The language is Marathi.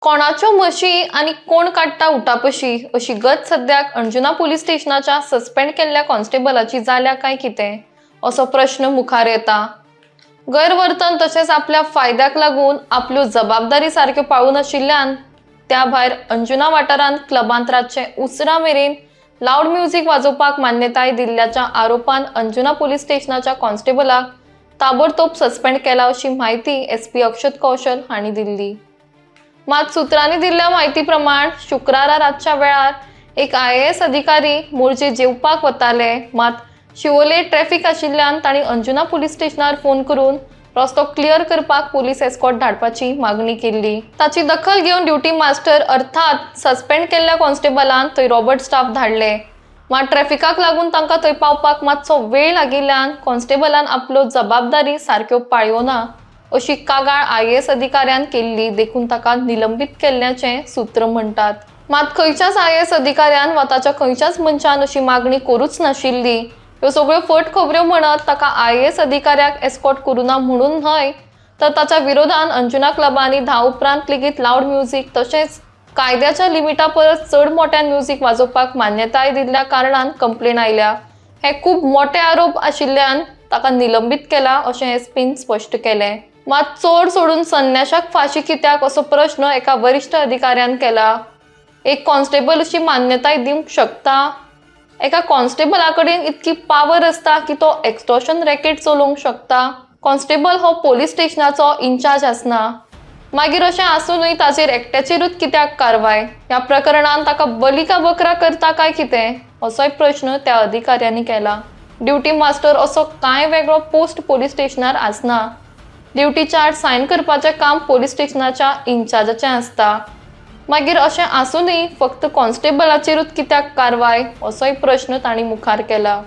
कोणाच्यो म्हशी आणि कोण काडटा उटापशी अशी गत सद्याक अंजुना पुलीस स्टेशनाच्या सस्पेंड केल्ल्या कॉन्स्टेबलाची जाल्या काय कितें असो प्रश्न मुखार येता। गैरवर्तन तसेच आपल्या फायद्याक लागून आपल्यो जबाबदारी सारक्यो पाळून आशिल्ल्यान त्या भायर अंजुना वाठारांत क्लबांत रातचे उसरा मेरेन लाऊड म्युझिक वाजोवपाक मान्यताय दिल्ल्याच्या आरोपान अंजुना पुलीस स्टेशनाच्या कॉन्स्टेबलाक ताबडतोब सस्पेंड केला अशी माहिती एसपी अक्षत कौशल हांणी दिल्ली। मात सुत्रांनी दिल्ल्या माहिती प्रमाण शुक्रारा रातच्या वेळार एक IAS अधिकारी मुळजे जेवपाक वताले, मात शिवोले ट्रॅफिक आशिल्ल्यान तांणी अंजुना पुलीस स्टेशनार फोन करून रस्तो क्लियर करपाक पुलीस एस्कॉर्ट धाडपाची मागणी केल्ली। ताची दखल घेवन ड्युटी मास्टर अर्थात सस्पेंड केल्ल्या कॉन्स्टेबलान थंय रॉबर्ट स्टाफ धाडले, मात ट्रॅफिकाक लागून तांकां थंय पावपाक मातसो वेळ लागिल्ल्यान कॉन्स्टेबलान आपल्यो जबाबदारी सारक्यो पाळ्ळ्यो ना अशी कागाळ IAS अधिकाऱ्यान केल्ली, देखून ताका निलंबित केल्ल्याचे सूत्र म्हणटात। मात खंयच्याच IAS अधिकाऱ्यान वा ताच्या खंयच्याच मनशान अशी मागणी करूच नाशिल्ली। ह्यो सगळ्यो फट खबऱ्यो म्हणत ताका IAS अधिकाऱ्याक एस्कॉर्ट करूना म्हणून न्हय तर ताच्या विरोधान अंजुना क्लबांनी धा उपरांत लेगीत लाऊड म्युझिक तशेंच कायद्याच्या लिमिटा परस चड मोठ्यान म्युझिक वाजोवपाक मान्यताय दिल्ल्या कारणान कंप्लेन आयल्या। हे खूब मोठे आरोप आशिल्ल्यान ताका निलंबित केला अशें एसपीन स्पश्ट केलें। मात चोर सोडून संन्याशाक फाशी कित्याक असो प्रश्न एका वरिष्ठ अधिकाऱ्यान केला। एक कॉन्स्टेबल अशी मान्यताय दिवंक शकता? एका कॉन्स्टेबला कडेन इतकी पावर असता की तो एक्सटॉर्शन रॅकेट चलोवंक शकता? कॉन्स्टेबल हो पोलीस स्टेशनाचो इन्चार्ज आसना, मागीर अशें आसूनय ताचेर एकट्याचेरूच कित्याक कारवाय? ह्या प्रकरणान ताका बली का बकरा करता काय कितें असोय प्रश्न त्या अधिकाऱ्यांनी केला। ड्युटी मास्टर असो कांय वेगळो पोस्ट पोलीस स्टेशनार आसना। ड्युटी चार्ट सायन करपाचें काम पोलीस स्टेशनाच्या इन्चार्जाचें आसता, मागीर अशें आसूनय फक्त कॉन्स्टेबलाचेरूच कित्याक कारवाय असोय प्रश्न तांणी मुखार केला।